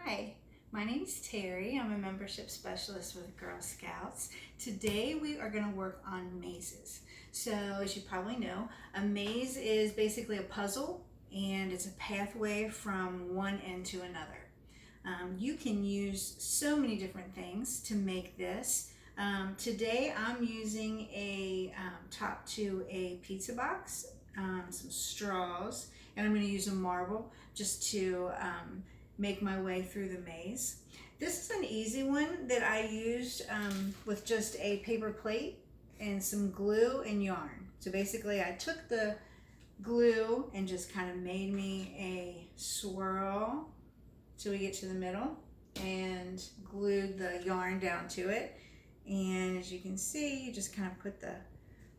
Hi, my name is Terry. I'm a membership specialist with Girl Scouts. Today we are going to work on mazes. So, as you probably know, a maze is basically a puzzle and it's a pathway from one end to another. You can use so many different things to make this. Today I'm using a top to a pizza box, some straws, and I'm going to use a marble just to make my way through the maze. This is an easy one that I used with just a paper plate and some glue and yarn. So basically I took the glue and just kind of made me a swirl till we get to the middle and glued the yarn down to it. And as you can see, you just kind of put the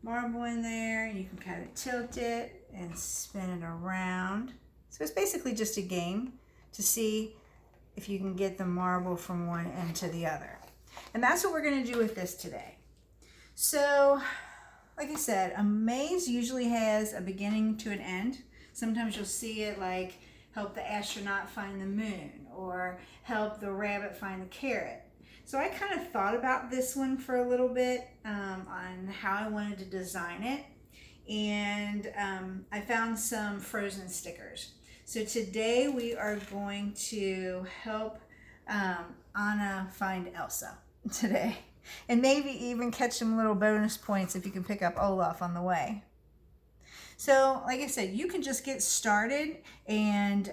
marble in there and you can kind of tilt it and spin it around. So it's basically just a game to see if you can get the marble from one end to the other. And that's what we're going to do with this today. So, like I said, a maze usually has a beginning to an end. Sometimes you'll see it like help the astronaut find the moon or help the rabbit find the carrot. So I kind of thought about this one for a little bit on how I wanted to design it. And I found some frozen stickers. So today we are going to help Anna find Elsa today. And maybe even catch some little bonus points if you can pick up Olaf on the way. So like I said, you can just get started and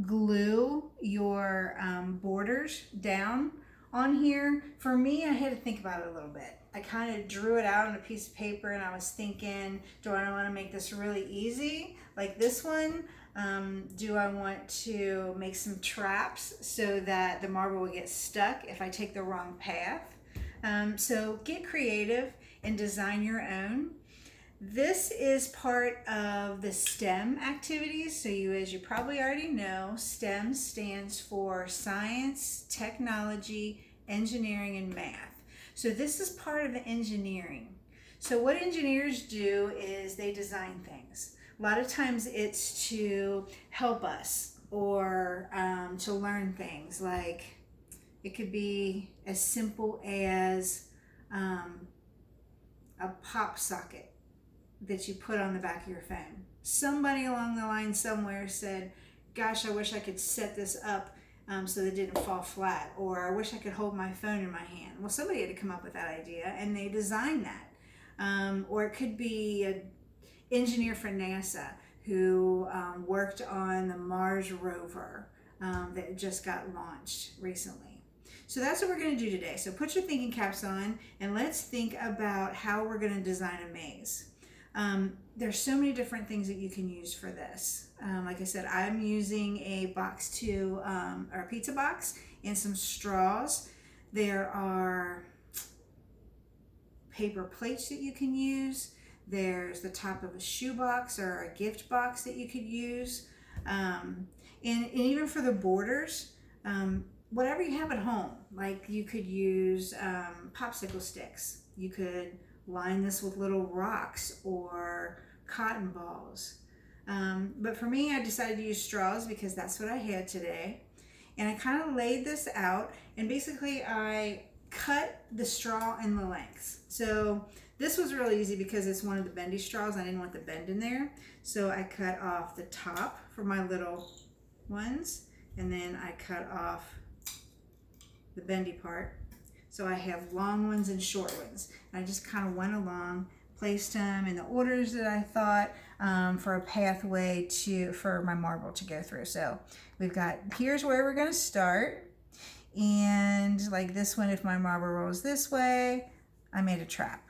glue your borders down on here. For me, I had to think about it a little bit. I kind of drew it out on a piece of paper and I was thinking, do I want to make this really easy like this one? Do I want to make some traps so that the marble will get stuck if I take the wrong path? So get creative and design your own. This is part of the STEM activities. So as you probably already know, STEM stands for science, technology, engineering, and math. So this is part of the engineering. So what engineers do is they design things. A lot of times it's to help us or to learn things. Like it could be as simple as a pop socket that you put on the back of your phone. Somebody along the line somewhere said, gosh, I wish I could set this up so that it didn't fall flat, or I wish I could hold my phone in my hand. Well, somebody had to come up with that idea and they designed that. Or it could be an engineer for NASA who worked on the Mars rover that just got launched recently. So that's what we're going to do today. So put your thinking caps on and let's think about how we're going to design a maze. There's so many different things that you can use for this. Like I said, I'm using a or a pizza box and some straws. There are paper plates that you can use. There's the top of a shoebox or a gift box that you could use. And even for the borders, whatever you have at home, like you could use popsicle sticks. You could line this with little rocks or cotton balls. But for me, I decided to use straws because that's what I had today. And I kind of laid this out and basically I cut the straw in the lengths. So this was really easy because it's one of the bendy straws. I didn't want the bend in there. So I cut off the top for my little ones and then I cut off the bendy part. So I have long ones and short ones. And I just kind of went along, placed them in the orders that I thought for a pathway for my marble to go through. So we've got, here's where we're gonna start. And like this one, if my marble rolls this way, I made a trap.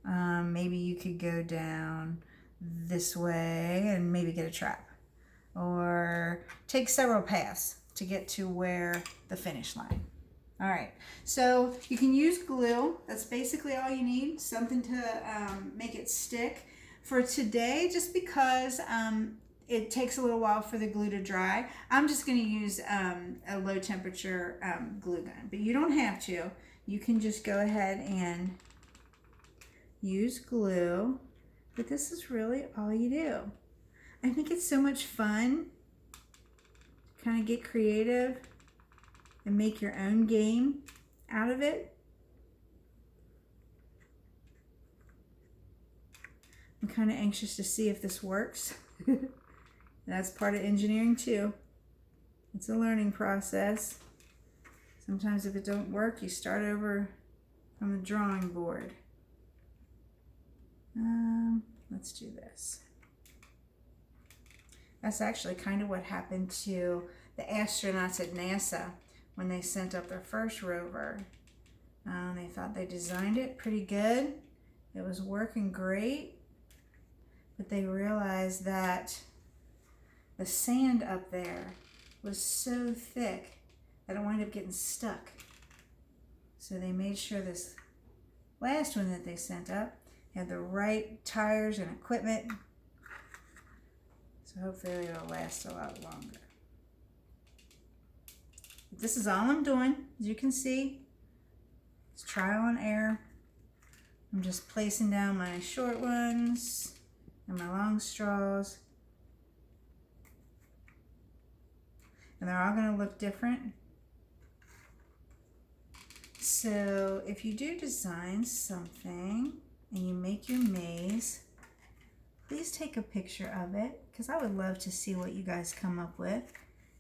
Maybe you could go down this way and maybe get a trap. Or take several paths to get to where the finish line. All right, so you can use glue. That's basically all you need, something to make it stick. For today, just because it takes a little while for the glue to dry, I'm just gonna use a low temperature glue gun, but you don't have to. You can just go ahead and use glue, but this is really all you do. I think it's so much fun, kind of get creative. and make your own game out of it. I'm kind of anxious to see if this works. That's part of engineering too. It's a learning process. Sometimes if it don't work, you start over from the drawing board. Let's do this. That's actually kind of what happened to the astronauts at NASA when they sent up their first rover. They thought they designed it pretty good. It was working great, but they realized that the sand up there was so thick that it wound up getting stuck. So they made sure this last one that they sent up had the right tires and equipment. So hopefully it'll last a lot longer. This is all I'm doing. As you can see, it's trial and error. I'm just placing down my short ones and my long straws. And they're all going to look different. So if you do design something and you make your maze, please take a picture of it, because I would love to see what you guys come up with.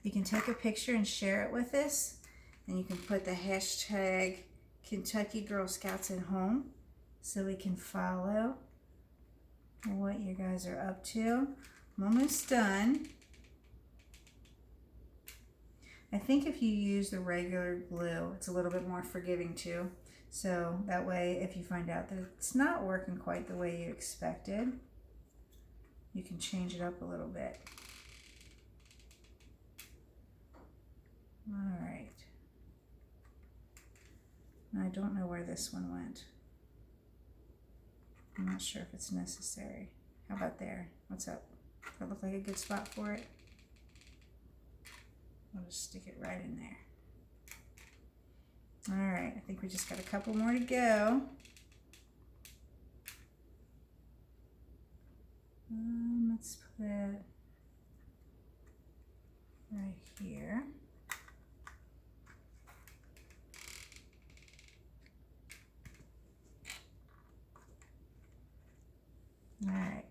You can take a picture and share it with us, and you can put the hashtag Kentucky Girl Scouts at Home so we can follow what you guys are up to. I'm almost done. I think if you use the regular glue, it's a little bit more forgiving too. So that way, if you find out that it's not working quite the way you expected, you can change it up a little bit. All right. I don't know where this one went. I'm not sure if it's necessary. How about there? What's up? Does that look like a good spot for it? I'll just stick it right in there. All right, I think we just got a couple more to go. Let's put it right here. All right,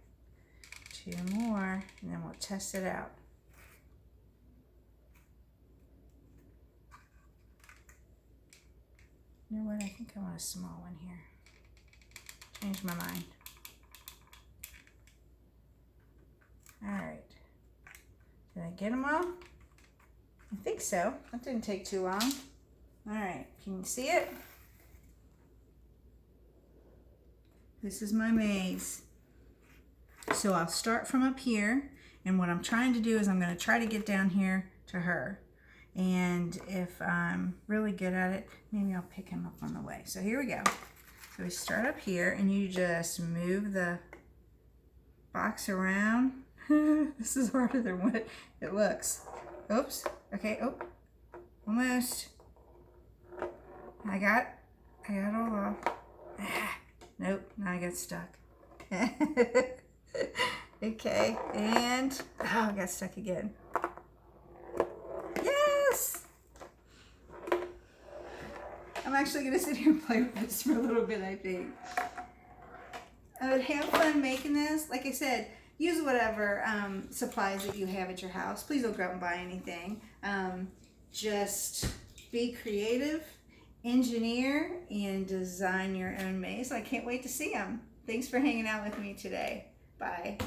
2 more, and then we'll test it out. You know what? I think I want a small one here. Change my mind. All right. Did I get them all? I think so. That didn't take too long. All right. Can you see it? This is my maze. So I'll start from up here. And what I'm trying to do is I'm going to try to get down here to her. And if I'm really good at it, maybe I'll pick him up on the way. So here we go. So we start up here and you just move the box around. This is harder than what it looks. Oops. Okay. Oh, almost. I got it all off. Nope. Now I got stuck. Okay. And I got stuck again. I'm actually going to sit here and play with this for a little bit, I think. I would have fun making this. Like I said, use whatever supplies that you have at your house. Please don't go out and buy anything. Just be creative, engineer, and design your own maze. I can't wait to see them. Thanks for hanging out with me today. Bye.